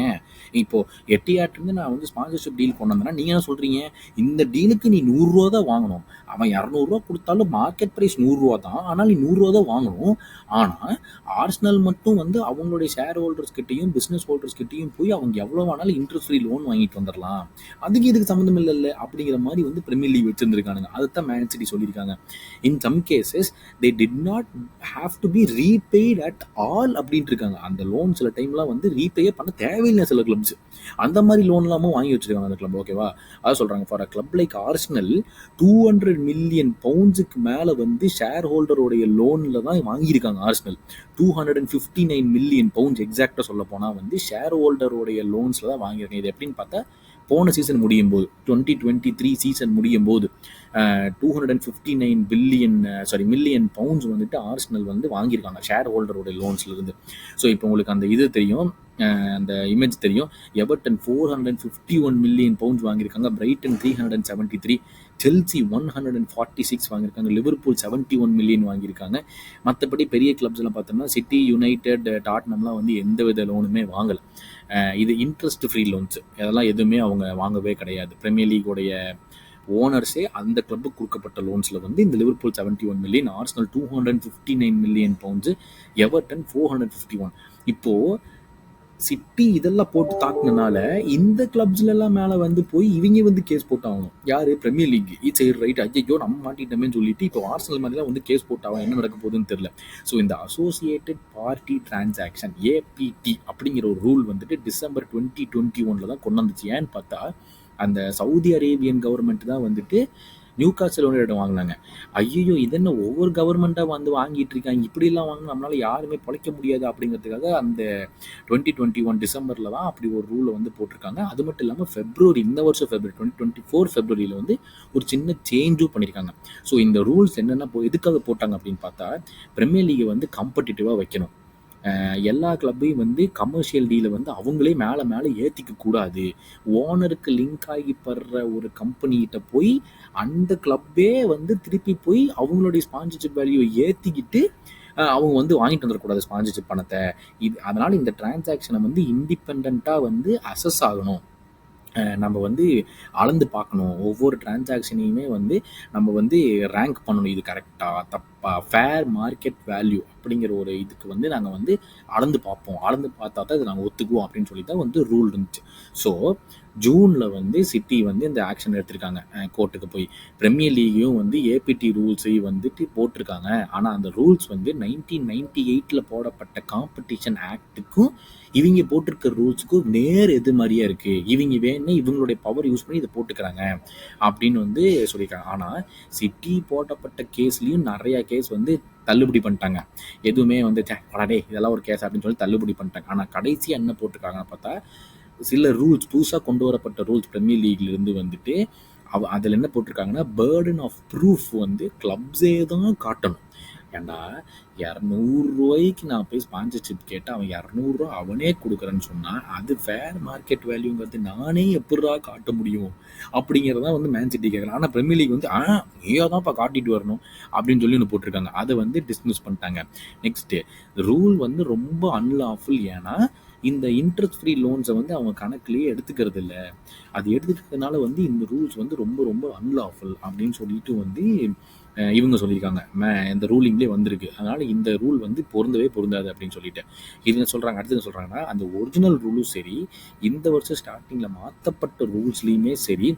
இப்போது எட்டியாட்டிருந்து நான் வந்து ஸ்பான்சர்ஷிப் டீல் கொண்டு வந்தேன்னா நீங்கள் என்ன சொல்கிறீங்க, இந்த டீலுக்கு நீ 100 ரூபா தான் வாங்கணும். அவன் 200 ரூபா கொடுத்தாலும் மார்க்கெட் ப்ரைஸ் 100 ரூபா தான், ஆனால் நீ 100 ரூபா தான் வாங்கணும். ஆனால் ஆர்சனல் மட்டும் வந்து அவங்களுடைய ஷேர் ஹோல்டர்ஸ் கிட்டையும் பிஸ்னஸ் ஹோல்டர்ஸ் கிட்டையும் போய் அவங்க எவ்வளோ வேணாலும் இன்ட்ரெஸ்ட் ஃப்ரீ லோன் வாங்கிட்டு வந்துடலாம். அதுக்கு இதுக்கு சம்மந்தம் இல்லை அப்படிங்கிற மாதிரி வந்து பிரீமியர் லீக் வச்சுருந்துருக்கானுங்க. அதைத்தான் மேன் சிட்டி சொல்லியிருக்காங்க. In some cases they did not have to be repaid at all அப்படின்ட்டு இருக்காங்க. அந்த லோன் சில டைம்லாம் வந்து ரீபேயே பண்ண தேவையில்லை சில கிளப்ஸ். அந்த மாதிரி லோன்லாமும் வாங்கி வச்சிருக்காங்க அந்த கிளப் ஓகேவா. அதான் சொல்கிறாங்க, for a club like Arsenal 200 million பவுண்ட்ஸுக்கு மேலே வந்து ஷேர் ஹோல்டருடைய லோனில் தான் வாங்கியிருக்காங்க ஆர்சனல். 259 மில்லியன் பவுண்ட்ஸ் எக்ஸாக்டாக சொல்ல போனால் வந்து ஷேர் ஹோல்டருடைய லோன்ஸில் தான் வாங்கியிருக்காங்க. இது எப்படின்னு பார்த்தா போன சீசன் முடியும் போது 2023 சீசன் முடியும் போது 259 மில்லியன் பவுண்ட்ஸ் வந்துட்டு ஆர்சனல் வந்து வாங்கியிருக்காங்க ஷேர் ஹோல்டரோட லோன்ஸ்லேருந்து. ஸோ இப்போ உங்களுக்கு அந்த இது தெரியும், அந்த இமேஜ் தெரியும். எவர்டன் 451 மில்லியன் பவுண்ட்ஸ் வாங்கியிருக்காங்க, பிரைட்டன் 373, செல்சி 146 வாங்கியிருக்காங்க, லிவர்பூல் 71 மில்லியன் வாங்கியிருக்காங்க. மற்றபடி பெரிய கிளப்ஸ் எல்லாம் பார்த்தோம்னா சிட்டி, யுனைடெட், டாட்னம்லாம் வந்து எந்த வித லோனுமே வாங்கலை. இது இன்ட்ரெஸ்ட் ஃப்ரீ லோன்ஸ், அதெல்லாம் எதுவுமே அவங்க வாங்கவே கிடையாது. பிரீமியர் லீகோடைய ஓனர்ஸே அந்த கிளப்புக்கு கொடுக்கப்பட்ட லோன்ஸில் வந்து இந்த Liverpool 71 million, Arsenal 259 million pounds, Everton 451. இப்போது சிட்டி இதெல்லாம் போட்டு தாக்குனனால இந்த கிளப்ஸ்ல எல்லாம் மேலே வந்து போய் இவங்க வந்து கேஸ் போட்டாகணும். யாரு? Premier league. சரி ரைட், ஐயோ நம்ம மாட்டிட்டோமேன்னு சொல்லிட்டு இப்போ ஆர்சனல் மாதிரிலாம் வந்து கேஸ் போட்டாங்க. என்ன நடக்க போகுதுன்னு தெரியல. ஸோ இந்த அசோசியேட்டட் பார்ட்டி டிரான்சாக்ஷன் ஏபிடி அப்படிங்கிற ஒரு ரூல் வந்துட்டு டிசம்பர் 2021 தான் கொண்டு வந்துச்சு. ஏன்னு பார்த்தா அந்த சவுதி அரேபியன் கவர்மெண்ட் தான் வந்துட்டு நியூகாசல் யுனைடெட் வாங்கினாங்க. ஐயோ இது என்ன ஒவ்வொரு கவர்மெண்ட்டாக வந்து வாங்கிட்டு இருக்காங்க, இப்படிலாம் வாங்கினா நம்மளால யாருமே பிழைக்க முடியாது அப்படிங்கிறதுக்காக அந்த 2021 டிசம்பரில் தான் அப்படி ஒரு ரூலை வந்து போட்டிருக்காங்க. அது மட்டும் இல்லாமல் ஃபெப்ரவரி, இந்த வருஷம் ஃபெப்ரவரி 2024 ஃபெப்ரவரியில் வந்து ஒரு சின்ன சேஞ்சும் பண்ணியிருக்காங்க. ஸோ இந்த ரூல்ஸ் என்னென்ன எதுக்காக போட்டாங்க அப்படின்னு பார்த்தா பிரீமியர் லீகை வந்து காம்படிட்டிவாக வைக்கணும். எல்லா கிளப்பையும் வந்து கமர்ஷியல் டீலை வந்து அவங்களே மேலே மேலே ஏற்றிக்க கூடாது. ஓனருக்கு லிங்க் ஆகி படுற ஒரு கம்பெனிகிட்ட போய் அந்த கிளப்பே வந்து திருப்பி போய் அவங்களுடைய ஸ்பான்சர்ஷிப் வேல்யூ ஏற்றிக்கிட்டு அவங்க வந்து வாங்கிட்டு வந்துடக்கூடாது ஸ்பான்சர்ஷிப் பணத்தை. அதனால் இந்த டிரான்சாக்ஷனை வந்து இண்டிபெண்ட்டாக வந்து அசஸ் ஆகணும். நம்ம வந்து அளந்து பார்க்கணும். ஒவ்வொரு டிரான்சாக்ஷனையுமே வந்து நம்ம வந்து ரேங்க் பண்ணணும். இது கரெக்டாக தப்பா, ஃபேர் மார்க்கெட் வேல்யூ அப்படிங்கிற ஒரு இதுக்கு வந்து நாங்கள் வந்து அளந்து பார்ப்போம். அளந்து பார்த்தா தான் இதை நாங்கள் ஒத்துக்குவோம் அப்படின்னு சொல்லி தான் வந்து ரூல் இருந்துச்சு. ஸோ ஜூனில் வந்து சிட்டி வந்து இந்த ஆக்ஷன் எடுத்திருக்காங்க கோர்ட்டுக்கு போய். பிரீமியர் லீகையும் வந்து ஏபிடி ரூல்ஸையும் வந்துட்டு போட்டிருக்காங்க. ஆனால் அந்த ரூல்ஸ் வந்து 1998 போடப்பட்ட காம்படிஷன் ஆக்டுக்கும் இவங்க போட்டிருக்க ரூல்ஸுக்கும் நேர் எது மாதிரியே இருக்குது. இவங்க வேணும்னா இவங்களுடைய பவர் யூஸ் பண்ணி இதை போட்டுக்கிறாங்க அப்படின்னு வந்து சொல்லியிருக்காங்க. ஆனால் சிட்டி போடப்பட்ட கேஸ்லேயும் நிறையா கேஸ் வந்து தள்ளுபடி பண்ணிட்டாங்க. எதுவுமே வந்து படாடே இதெல்லாம் ஒரு கேஸ் அப்படின்னு சொல்லி தள்ளுபடி பண்ணிட்டாங்க. ஆனால் கடைசியாக என்ன போட்டிருக்காங்கன்னு பார்த்தா சில ரூல்ஸ், புதுசாக கொண்டு வரப்பட்ட ரூல்ஸ் பிரீமியர் லீக்லேருந்து வந்துட்டு அதில் என்ன போட்டிருக்காங்கன்னா பேர்டன் ஆஃப் ப்ரூஃப் வந்து கிளப்ஸே தான் காட்டணும். ஏண்டா 200 ரூபாய்க்கு நான் போய் ஸ்பான்சர்ஷிப் கேட்டால் அவன் 200 ரூபா அவனே கொடுக்குறேன்னு சொன்னால் அது ஃபேர் மார்க்கெட் வேல்யூங்கிறது நானே எப்படா காட்ட முடியும் அப்படிங்கிறதான் வந்து மேன் சிட்டி கேட்குறேன். ஆனால் பிரீமியர் லீக் வந்து நீயோ தான்ப்பா காட்டிட்டு வரணும் அப்படின்னு சொல்லி ஒன்று போட்டிருக்காங்க. அதை வந்து டிஸ்மிஸ் பண்ணிட்டாங்க. நெக்ஸ்ட்டு ரூல் வந்து ரொம்ப அன்லாஃபுல். ஏன்னா இந்த இன்ட்ரெஸ்ட் ஃப்ரீ லோன்ஸை வந்து அவங்க கணக்குலேயே எடுத்துக்கிறது இல்லை. அது எடுத்துக்கிறதுனால வந்து இந்த ரூல்ஸ் வந்து ரொம்ப ரொம்ப அன்லாஃபுல் அப்படின்னு சொல்லிட்டு வந்து இவங்க சொல்லியிருக்காங்க. இந்த ரூலிங்லேயே வந்திருக்கு. அதனால் இந்த ரூல் வந்து பொருந்தாது அப்படின்னு சொல்லிட்டு இது சொல்கிறாங்க. அடுத்து என்ன சொல்கிறாங்கன்னா அந்த ஒரிஜினல் ரூலும் சரி, இந்த வருஷம் ஸ்டார்டிங்கில் மாற்றப்பட்ட ரூல்ஸ்லேயுமே சரி,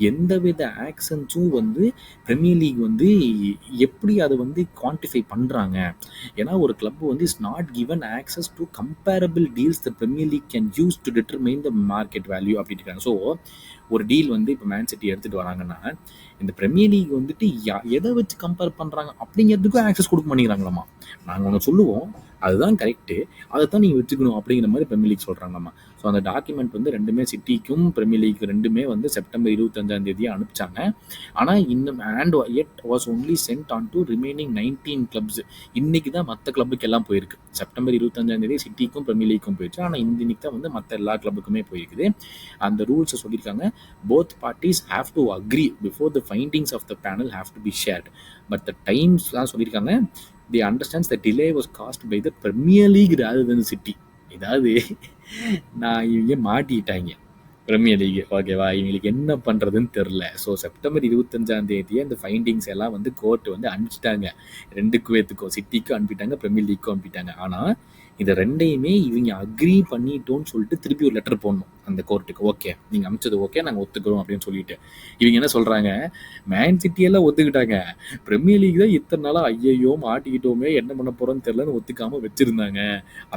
எந்தவித ஆக்ஷன்ஸும் வந்து பிரீமியர் லீக் வந்து எப்படி அதை வந்து குவான்டிஃபை பண்ணுறாங்க. ஏன்னா ஒரு கிளப் வந்து is not given access to comparable deals the Premier League can use to determine the market value அப்படின்னு இருக்காங்க. ஸோ ஒரு டீல் வந்து இப்போ மேன் சிட்டி எடுத்துகிட்டு வராங்கன்னா இந்த பிரீமியர் லீக் வந்துட்டு எதை வச்சு கம்பேர் பண்ணுறாங்க அப்படிங்கிறதுக்கும் ஆக்சஸ் கொடுக்க மாட்டேங்கிறாங்களாமா. நாங்கள் ஒன்று சொல்லுவோம் அதுதான் கரெக்டு, அதை தான் நீங்கள் வச்சுக்கணும் அப்படிங்கிற மாதிரி பிரீமியர் லீக் சொல்கிறாங்கம்மா. ஸோ அந்த டாக்குமெண்ட் வந்து ரெண்டுமே சிட்டிக்கும் பிரீமியர் லீக் ரெண்டுமே வந்து செப்டம்பர் 25 அனுப்பிச்சாங்க. ஆனால் இன்னும் it was only sent on to remaining 19 clubs. இன்றைக்கி தான் மற்ற கிளப்புக்கு எல்லாம் போயிருக்கு. செப்டம்பர் 25 சிட்டிக்கும் பிரீமியர் லீக்கும் போயிடுச்சு. ஆனால் இன்னைக்கு தான் வந்து மற்ற எல்லா கிளப்புக்குமே போயிருக்குது. அந்த ரூல்ஸை சொல்லியிருக்காங்க. both parties have to agree before the findings of the panel have to be shared. But the times தான் சொல்லியிருக்காங்க. they understands the delay was caused by the Premier League rather than City. இதாவது நான் இவங்க மாட்டிட்டாங்க premier league. ஓகேவா, இவங்களுக்கு என்ன பண்ணுறதுன்னு தெரில. ஸோ செப்டம்பர் 25 இந்த ஃபைண்டிங்ஸ் எல்லாம் வந்து கோர்ட்டு வந்து அனுப்பிச்சிட்டாங்க. ரெண்டுக்கும் சிட்டிக்கும் அனுப்பிட்டாங்க, பிரீமியர் லீக்கும் அனுப்பிட்டாங்க. ஆனால் இதை ரெண்டையுமே இவங்க அக்ரி பண்ணிட்டோன்னு சொல்லிட்டு திருப்பி ஒரு லெட்டர் போடணும் அந்த கோர்ட்டுக்கு. ஓகே நீங்கள் அனுப்பிச்சது ஓகே, நாங்கள் ஒத்துக்கிறோம் அப்படின்னு சொல்லிட்டு. இவங்க என்ன சொல்கிறாங்க, மேன் சிட்டியெல்லாம் ஒத்துக்கிட்டாங்க, பிரீமியர் லீக் தான் இத்தனை நாளாக ஐயையோ மாட்டிக்கிட்டோமே என்ன பண்ண போகிறோன்னு தெரிலன்னு ஒத்துக்காமல் வச்சுருந்தாங்க.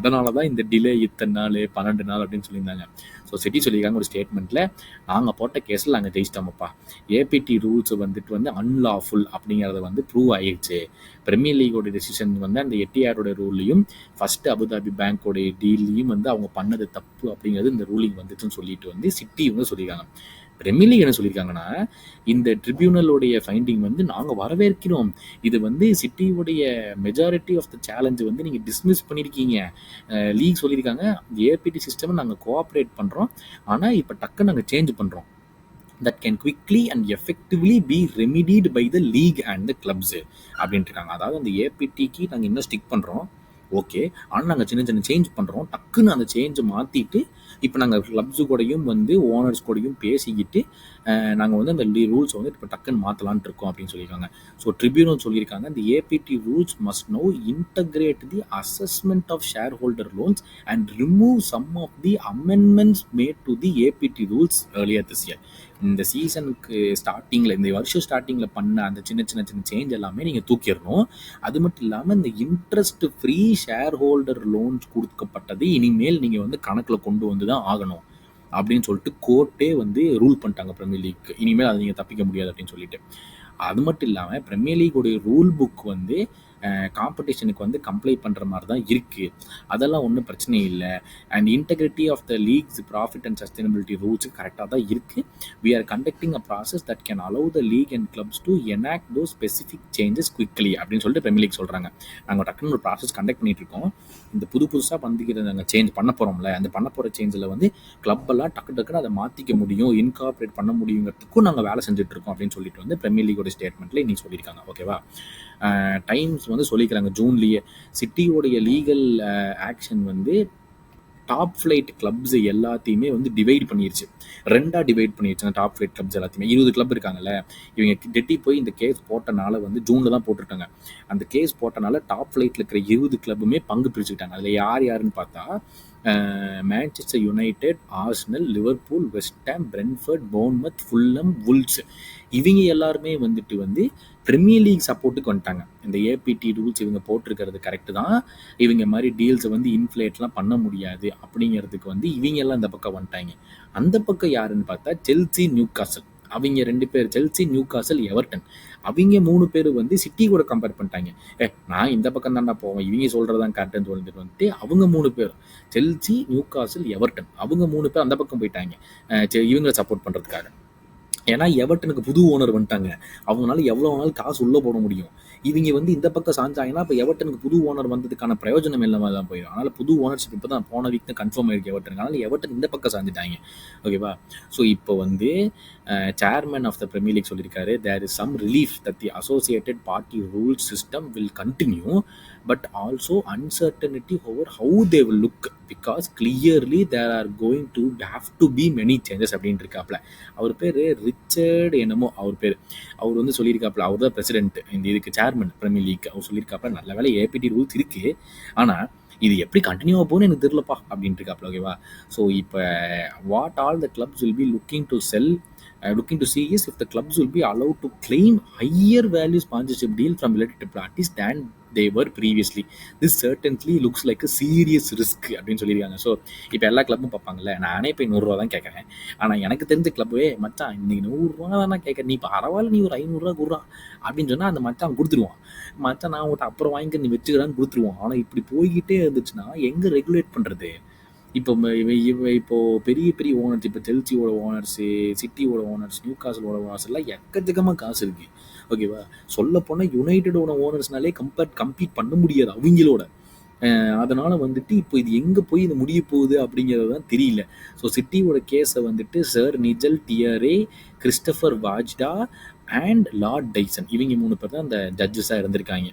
அதனால தான் இந்த டிலே இத்தனை நாள் 12 நாள் அப்படின்னு சொல்லியிருந்தாங்க. ஸோ சிட்டி சொல்லியிருக்காங்க ஒரு ஸ்டேட்மெண்ட்டில், நாங்கள் போட்ட கேஸில் நாங்கள் ஜெயிச்சிட்டோமப்பா. ஏபிடி ரூல்ஸ் வந்துட்டு வந்து அன்லாஃபுல் அப்படிங்கிறத வந்து ப்ரூவ் ஆகிடுச்சு. பிரீமியர் லீகோட டெசிஷன் வந்து அந்த எட்டியாரோட ரூல்லையும் ஃபஸ்ட்டு அபுதாபி பேங்கோடைய டீல்லையும் வந்து அவங்க பண்ணது தப்பு அப்படிங்கிறது இந்த ரூலிங் வந்துச்சுன்னு சொல்லிட்டு வந்து சிட்டி வந்து சொல்லியிருக்காங்க. பிரீமியர் லீக் என்ன சொல்லியிருக்காங்கன்னா, இந்த ட்ரிபியூனலோடைய ஃபைண்டிங் வந்து நாங்கள் வரவேற்கிறோம். இது வந்து சிட்டியோடைய மெஜாரிட்டி ஆஃப் த சேலஞ்சு வந்து நீங்கள் டிஸ்மிஸ் பண்ணியிருக்கீங்க. லீக் சொல்லியிருக்காங்க ஏபிடி சிஸ்டமை நாங்கள் கோஆப்ரேட் பண்ணுறோம், ஆனால் இப்போ டக்குன்னு நாங்கள் சேஞ்ச் பண்ணுறோம். That can quickly and effectively be remedied by the league and the clubs அப்படின்ட்டு இருக்காங்க. அதாவது அந்த ஏபிடிக்கு நாங்கள் இன்னும் ஸ்டிக் பண்ணுறோம், ஓகே, ஆனால் நாங்கள் சின்ன சின்ன சேஞ்ச் பண்ணுறோம், டக்குன்னு அந்த சேஞ்சை மாற்றிட்டு இப்போ நாங்கள் கிளப்ஸு கூடயும் வந்து ஓனர்ஸ் கூடயும் பேசிக்கிட்டு நாங்கள் வந்து அந்த ரூல்ஸை வந்து இப்போ டக்குன்னு மாற்றலான்ட்டு இருக்கோம் அப்படின்னு சொல்லியிருக்காங்க. ஸோ ட்ரிபியூனல் சொல்லியிருக்காங்க, the APT rules must now integrate the assessment of shareholder loans and remove some of the amendments made to the APT rules earlier this year. இந்த சீசனுக்கு ஸ்டார்டிங்கில், இந்த வருஷம் ஸ்டார்டிங்கில் பண்ண அந்த சின்ன சின்ன சின்ன சேஞ்ச் எல்லாமே நீங்கள் தூக்கிடணும். அது மட்டும் இல்லாமல் இந்த interest free share holder loans கொடுக்கப்பட்டது இனிமேல் நீங்கள் வந்து கணக்கில் கொண்டு வந்து தான் ஆகணும் அப்படின்னு சொல்லிட்டு கோர்ட்டே வந்து ரூல் பண்ணிட்டாங்க பிரீமியர் லீக். இனிமேல் அதை நீங்கள் தப்பிக்க முடியாது அப்படின்னு சொல்லிட்டு. அது மட்டும் இல்லாமல் பிரீமியர் லீக்குடைய ரூல் புக் வந்து காம்படிஷனுக்கு வந்து கம்ப்ளை பண்ணுற மாதிரி தான் இருக்குது. அதெல்லாம் ஒன்றும் பிரச்சனை இல்லை. And integrity of the league's profit and sustainability rules கரெக்டாக தான் இருக்குது. We are conducting a process that can allow the league and clubs to enact those specific changes quickly அப்படின்னு சொல்லிட்டு பிரீமியர் லீக் சொல்கிறாங்க. நாங்கள் டக்குன்னு ஒரு ப்ராசஸ் கண்டக்ட் பண்ணிட்டு இருக்கோம். இந்த புதுசாக வந்துக்கிற நாங்கள் சேஞ்ச் பண்ண போகிறோம்ல, அந்த பண்ண போகிற சேஞ்சில் வந்து கிளப்பெல்லாம் டக்குன்னு அதை மாற்றிக்க முடியும், இன்கார்பரேட் பண்ண முடியுங்கிறதுக்கும் நாங்கள் வேலை செஞ்சுட்டு இருக்கோம் அப்படின்னு சொல்லிட்டு வந்து பிரீமியர் லீகோட ஸ்டேட்மெண்ட்டில் இன்னைக்கு சொல்லியிருக்காங்க. ஓகேவா? டைம்ஸ் வந்து சொல்லிக்கிறாங்க ஜூன்லேயே சிட்டியோடைய லீகல் ஆக்ஷன் வந்து டாப் ஃப்ளைட் கிளப்ஸ் எல்லாத்தையுமே வந்து டிவைட் பண்ணிருச்சு, ரெண்டாக டிவைட் பண்ணிருச்சு. அந்த டாப் ஃப்ளைட் கிளப்ஸ் எல்லாத்தையுமே 20 கிளப் இருக்காங்கல்ல, இவங்க டெட்டி போய் இந்த கேஸ் போட்டனால வந்து ஜூனில் தான் போட்டிருக்காங்க. அந்த கேஸ் போட்டனால டாப் ஃப்ளைட்டில் இருக்கிற 20 கிளப்புமே பங்கு பிரிச்சுக்கிட்டாங்க. அதில் யாருன்னு பார்த்தா Manchester United, Arsenal, Liverpool, West Ham, Brentford, Bournemouth, Fulham, Wolves இவங்க எல்லாருமே வந்துட்டு வந்து பிரீமியர் லீக் சப்போர்ட்டுக்கு வந்துட்டாங்க. இந்த ஏபிடி ரூல்ஸ் இவங்க போட்டிருக்கிறது கரெக்டு தான், இவங்க மாதிரி டீல்ஸை வந்து இன்ஃப்ளேட்லாம் பண்ண முடியாது அப்படிங்கிறதுக்கு வந்து இவங்க எல்லாம் இந்த பக்கம் வந்துட்டாங்க. அந்த பக்கம் யாருன்னு பார்த்தா செல்சி, நியூகாசல், அவங்க 2 பேர், செல்சி, நியூகாசல், எவர்டன், அவங்க 3 பேர் வந்து சிட்டி கூட கம்பேர் பண்ணிட்டாங்க. நான் இந்த பக்கம் தான்டா போவேன், இவங்க சொல்கிறதான் கரெக்டுன்னு சொல்லிட்டு வந்துட்டு அவங்க 3 பேர், செல்சி, நியூகாசல், எவர்டன், அவங்க 3 பேர் அந்த பக்கம் போயிட்டாங்க இவங்களை சப்போர்ட் பண்ணுறதுக்காக. ஏன்னா எவர்டனுக்கு புது ஓனர் வந்துட்டாங்க, அவங்களால எவ்வளோ நாள் காசு உள்ளே போட முடியும். இவங்க வந்து இந்த பக்கம் சாஞ்சாங்கன்னா இப்போ எவர்டனுக்கு புது ஓனர் வந்ததுக்கான பிரயோஜனம் இல்லாமல் தான் போயிடும். அதனால் புது ஓனர்ஷிப் இப்போ தான் போன வீக் தான் கன்ஃபார்ம் ஆயிருக்கு எவர்டனுக்கு. அதனால் எவர்டன் இந்த பக்கம் சாஞ்சிட்டாங்க. ஓகேவா? ஸோ இப்போ வந்து chairman of the Premier League சொல்லியிருக்காரு, there is some relief that the associated party rule system will continue but also uncertainty over how they will look because clearly there are going to have to be many changes அப்படின்னு இருக்காப்ல. அவர் பேர் Richard என்னமோ அவர் பேர். அவர் வந்து சொல்லியிருக்காப்புல, அவர் தான் president, இந்த இதுக்கு chairman premier league. அவர் சொல்லியிருக்காப்புல, நல்ல வேலை ஏபிடி ரூல்ஸ் இருக்குது, ஆனால் இது எப்படி கண்டினியூ ஆகும்னு எனக்கு தெரியலப்பா அப்படின்ட்டு இருக்காப்புல. ஓகேவா? ஸோ இப்போ what all the clubs will be looking to see is if the clubs will be allowed to claim higher value sponsorship deal from related parties than they were previously. This certainly looks like a serious risk அப்படின்னு சொல்லியிருக்காங்க. So இப்போ எல்லா கிளப்பும் பார்ப்பாங்கல்ல, நானே இப்போ 100 ரூபா தான் கேட்குறேன், ஆனால் எனக்கு தெரிஞ்ச கிளப்பே மச்சான் இன்னைக்கு 100 ரூபா தானே கேட்குறேன், நீ பரவாயில்ல நீ ஒரு 500 ரூபா கொடுறா அப்படின்னு சொன்னால் அந்த மச்சான் கொடுத்துருவான். மச்சான் நான் உங்கள்கிட்ட அப்புறம் வாங்கிக்க நீ வச்சுக்கிறான்னு கொடுத்துருவான். ஆனால் இப்படி போய்கிட்டே இருந்துச்சுன்னா எங்கே ரெகுலேட் பண்ணுறது? இப்போ பெரிய பெரிய ஓனர்ஸ், இப்போ செல்சியோட ஓனர்ஸு, சிட்டியோட ஓனர்ஸ், நியூகாசலோட ஓனர்ஸ் எல்லாம் எக்கச்சக்கமாக காசு இருக்குது. ஓகேவா? சொல்ல போனால் யுனைடெடோட ஓனர்ஸ்னாலே கம்பீட் பண்ண முடியாது அவங்களோட. அதனால் வந்துட்டு இப்போ இது எங்கே போய் இது முடிய போகுது அப்படிங்கிறது தான் தெரியல. ஸோ சிட்டியோட கேஸை வந்துட்டு sir Nigel Teare, Christopher Vajda and Lord Dyson இவங்க 3 பேர் தான் அந்த ஜட்ஜஸாக இருந்திருக்காங்க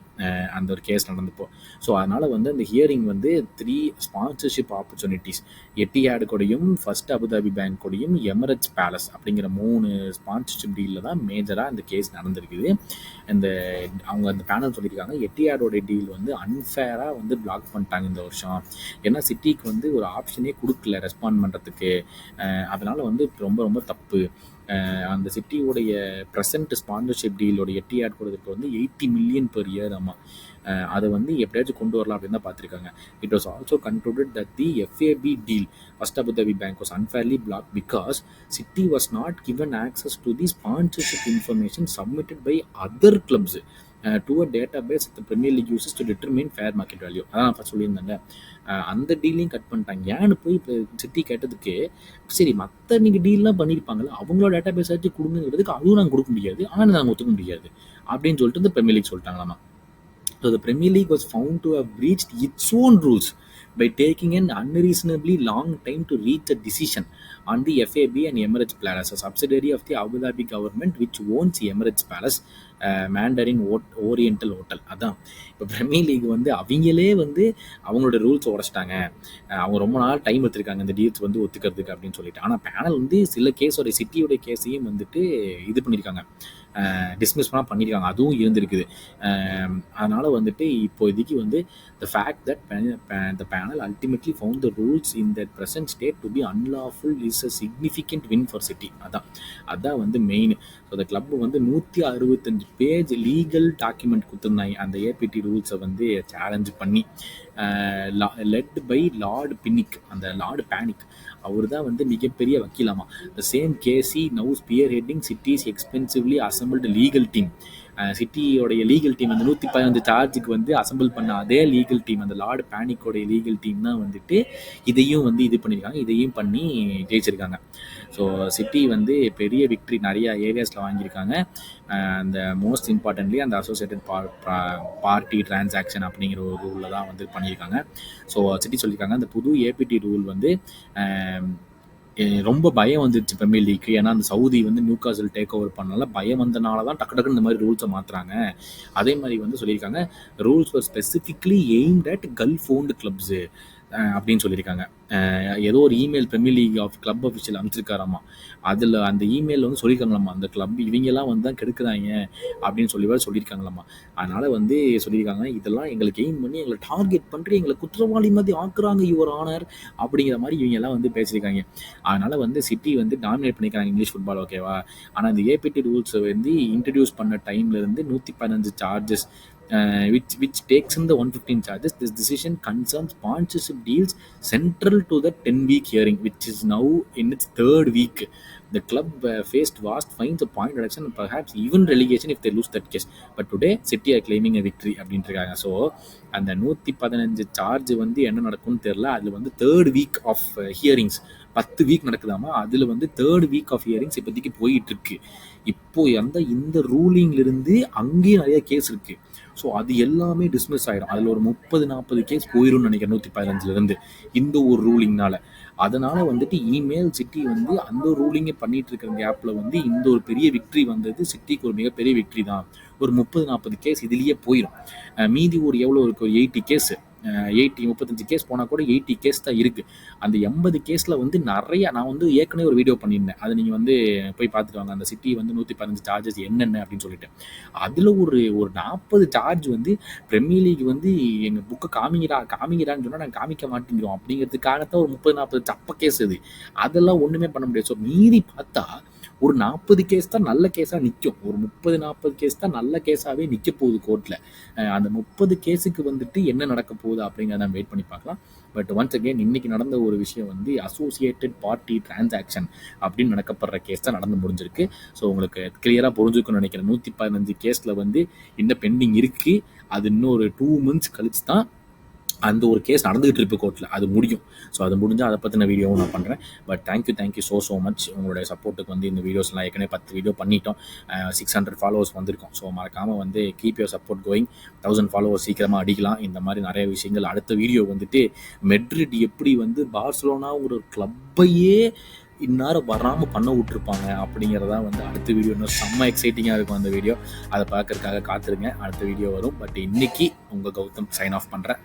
அந்த ஒரு கேஸ் நடந்தப்போ. ஸோ அதனால் வந்து அந்த ஹியரிங் வந்து 3 ஸ்பான்சர்ஷிப் ஆப்பர்ச்சுனிட்டிஸ், எட்டிஹாட் கூடயும், ஃபர்ஸ்ட் அபுதாபி பேங்க் கூடயும், எமிரேட்ஸ் பேலஸ் அப்படிங்கிற 3 ஸ்பான்சர்ஷிப் டீலில் தான் மேஜராக இந்த கேஸ் நடந்திருக்குது. அவங்க அந்த பேனல் சொல்லியிருக்காங்க, எட்டிஹாடோட டீல் வந்து அன்ஃபேராக வந்து பிளாக் பண்ணிட்டாங்க இந்த வருஷம். ஏன்னா சிட்டிக்கு வந்து ஒரு ஆப்ஷனே கொடுக்கல ரெஸ்பாண்ட் பண்ணுறதுக்கு. அதனால் வந்து ரொம்ப ரொம்ப தப்பு. அந்த சிட்டியோடைய ப்ரெசன்ட் ஸ்பான்சர்ஷிப் டீலோட எட்டிஹாட் கொடுத்துட்டு வந்து 80 மில்லியன் பெர் இயர். ஆமாம், அதை வந்து எப்படியாச்சும் கொண்டு வரலாம் அப்படின்னு தான் பார்த்துருக்காங்க. It was also concluded that the FAB deal first Abu Dhabi bank was unfairly block because City was not given access to the sponsorship information submitted by other clubs to a database the Premier League uses to determine fair market value. அதான் நான் சொல்லியிருந்தேன், அந்த டீலையும் cut பண்ணிட்டாங்க. ஏன்னு போய் இப்போ city கேட்டதுக்கு, சரி மற்ற நீங்கள் டீல்லாம் பண்ணியிருப்பாங்களா அவங்களோட டேட்டா பேஸ் ஆச்சு கொடுங்கிறதுக்கு அதுவும் நாங்கள் கொடுக்க முடியாது, ஆனால் நாங்கள் ஒத்துக்க முடியாது அப்படின்னு சொல்லிட்டு இந்த பிரீமியர் லீக் சொல்லிட்டாங்களாமா. So the Premier League was found to have breached its own rules by taking an unreasonably long time to reach a decision on the FAB and Emirates Palace, a subsidiary of the Abu Dhabi government which owns Emirates Palace, மேண்டரின் oriental hotel. அதான் இப்போ premier league வந்து அவங்களே வந்து அவங்களோட rules உடச்சிட்டாங்க. அவங்க ரொம்ப நாள் time எடுத்திருக்காங்க இந்த டீல்ஸ் வந்து ஒத்துக்கிறதுக்கு அப்படின்னு சொல்லிட்டு. ஆனால் பேனல் வந்து சில கேஸோட சிட்டியோட கேஸையும் வந்துட்டு இது பண்ணியிருக்காங்க, டிஸ்மிஸ் பண்ணியிருக்காங்க. அதுவும் இருந்திருக்குது. அதனால் வந்துட்டு இப்போதைக்கு வந்து the fact that the panel ultimately found the rules in their present state to be unlawful is a significant win for City. அதான் வந்து மெயின். ஸோ அந்த கிளப் வந்து 165 பேஜ் லீகல் டாக்குமெண்ட் கொடுத்துருந்தாங்க அந்த ஏபிடி ரூல்ஸை வந்து சேலஞ்ச் பண்ணி. லெட் பை லார்ட் பினிக், அந்த லார்டு பேனிக் அவர் தான் வந்து மிகப்பெரிய வக்கீலாமா. The same KC now spearheading City's expensively assembled legal team. சிட்டியோடைய லீகல் டீம் அந்த 115 சார்ஜுக்கு வந்து அசம்பிள் பண்ண அதே லீகல் டீம், அந்த லார்டு பேனிக்கோடைய லீகல் டீம் தான் வந்துட்டு இதையும் வந்து இது பண்ணியிருக்காங்க, இதையும் பண்ணி ஜெயிச்சிருக்காங்க. ஸோ சிட்டி வந்து பெரிய விக்ட்ரி நிறைய ஏரியாஸில் வாங்கியிருக்காங்க. அந்த மோஸ்ட் இம்பார்ட்டன்ட்லி அந்த அசோசியேட்டட் பார்ட்டி டிரான்சாக்ஷன் அப்படிங்கிற ஒரு ரூலில் தான் வந்து பண்ணியிருக்காங்க. ஸோ சிட்டி சொல்லியிருக்காங்க அந்த புது ஏபிடி ரூல் வந்து ரொம்ப பயம் வந்துருச்சு பிரீமியர் லீக்கு. ஏன்னா அந்த சவுதி வந்து நியூகாசில் டேக் ஓவர் பண்ணனால பயம் வந்தனால தான் டக்கு டக்குன்னு இந்த மாதிரி ரூல்ஸை மாற்றுறாங்க. அதே மாதிரி வந்து சொல்லியிருக்காங்க rules for specifically aimed at Gulf owned clubs அப்படின்னு சொல்லியிருக்காங்க. ஏதோ ஒரு email Premier League of club official அமைச்சிருக்காராமா. அதில் அந்த இமெயிலில் வந்து சொல்லியிருக்காங்களாமா அந்த கிளப் இவங்கெல்லாம் வந்து தான் கெடுக்குறாங்க அப்படின்னு சொல்லியிருக்காங்களாமா. அதனால் வந்து சொல்லியிருக்காங்க இதெல்லாம் எங்களுக்கு எய்ம் பண்ணி எங்களை டார்கெட் பண்ணி எங்களை குற்றவாளி மாதிரி ஆக்குறாங்க யுவர் ஆனர் அப்படிங்கிற மாதிரி இவங்கெல்லாம் வந்து பேசியிருக்காங்க. அதனால் வந்து சிட்டி வந்து டாமினேட் பண்ணிக்கிறாங்க இங்கிலீஷ் ஃபுட்பால், ஓகேவா. ஆனால் இந்த ஏபிடி ரூல்ஸை வந்து இன்ட்ரடியூஸ் பண்ண டைம்லேருந்து 115 charges which takes in the 115 charges. This decision concerns sponsorship deals central to the 10-week hearing, which is now in its third week. The club faced vast fines, a point reduction, and perhaps even relegation if they lose that case. But today, City are claiming a victory அப்படின்ட்டுருக்காங்க. So அந்த 115 charge வந்து என்ன நடக்கும்னு தெரியல. அதில் வந்து third week of hearings 10 week நடக்குதாமா. அதில் வந்து தேர்ட் வீக் ஆஃப் ஹியரிங்ஸ் இப்போதைக்கு போயிட்டுருக்கு. இப்போது இந்த ரூலிங்லேருந்து அங்கேயும் நிறைய கேஸ் இருக்குது. ஸோ அது எல்லாமே டிஸ்மிஸ் ஆகிடும். அதில் ஒரு 30-40 கேஸ் போயிடும்னு நினைக்கிறேன் 115 இந்த ஒரு ரூலிங்னால. அதனால் வந்துட்டு இனிமேல் சிட்டி வந்து அந்த ரூலிங்கை பண்ணிகிட்டு இருக்கிற கேப்பில் வந்து இந்த ஒரு பெரிய விக்ட்ரி வந்தது சிட்டிக்கு ஒரு மிகப்பெரிய விக்ட்ரி தான். ஒரு 30-40 கேஸ் இதுலேயே போயிடும். மீதி ஒரு எவ்வளோ இருக்குது, ஒரு 80 கேஸு, 35 கேஸ் போனால் கூட 80 கேஸ் தான் இருக்குது. அந்த 80 கேஸில் வந்து நிறையா நான் வந்து ஏற்கனவே ஒரு வீடியோ பண்ணியிருந்தேன். அதை நீங்கள் வந்து போய் பார்த்துட்டு வாங்க. அந்த சிட்டி வந்து 115 சார்ஜஸ் என்னென்ன அப்படின்னு சொல்லிட்டு. அதில் ஒரு 40 சார்ஜ் வந்து பிரீமியர் லீக் வந்து எங்கள் புக்கை காமிங்கடான்னு சொன்னால் நாங்கள் காமிக்க மாட்டேங்கிறோம் அப்படிங்கிறதுக்காகத்தான் ஒரு 30-40 சப்ப கேஸ் இது. அதெல்லாம் ஒன்றுமே பண்ண முடியாது. ஸோ மீறி பார்த்தா ஒரு 40 கேஸ் தான் நல்ல கேஸாக நிற்கும். ஒரு 30-40 கேஸ் தான் நல்ல கேஸாகவே நிற்க போகுது கோர்ட்டில். அந்த 30 கேஸுக்கு வந்துட்டு என்ன நடக்க போகுது அப்படிங்கிறத வெயிட் பண்ணி பார்க்கலாம். பட் ஒன்ஸ் அகெயின் இன்னைக்கு நடந்த ஒரு விஷயம் வந்து அசோசியேட்டட் பார்ட்டி டிரான்சாக்ஷன் அப்படின்னு நடக்கப்படுற கேஸ் தான் நடந்து முடிஞ்சிருக்கு. ஸோ உங்களுக்கு கிளியராக புரிஞ்சுக்கணும்னு நினைக்கிறேன். 115 கேஸில் வந்து இன்னும் பெண்டிங் இருக்குது. அது இன்னும் ஒரு 2 months கழிச்சு தான் அந்த ஒரு கேஸ் நடந்துகிட்டு இருக்கு கோர்ட்டில், அது முடியும். ஸோ அது முடிஞ்சால் அதை பற்றின வீடியோவும் நான் பண்ணுறேன். பட் தேங்க்யூ ஸோ மச் உங்களுடைய சப்போர்ட்டுக்கு வந்து இந்த வீடியோஸ்லாம் ஏற்கனவே 10 வீடியோ பண்ணிட்டோம். 600 ஃபாலோவர்ஸ் வந்திருக்கோம். ஸோ மறக்காமல் வந்து keep your support going. 1000 followers சீக்கிரமாக அடிக்கலாம். இந்த மாதிரி நிறைய விஷயங்கள் அடுத்த வீடியோ வந்துட்டு மெட்ரிட் எப்படி வந்து பார்சலோனா ஒரு கிளப்பையே இந்நேரம் வராமல் பண்ண விட்டுருப்பாங்க அப்படிங்கிறதா வந்து அடுத்த வீடியோ இன்னும் செம்ம எக்ஸைட்டிங்காக இருக்கும். அந்த வீடியோ அதை பார்க்கறதுக்காக காத்துருங்க. அடுத்த வீடியோ வரும். பட் இன்னைக்கு உங்கள் கௌதம் சைன் ஆஃப் பண்ணுறேன்.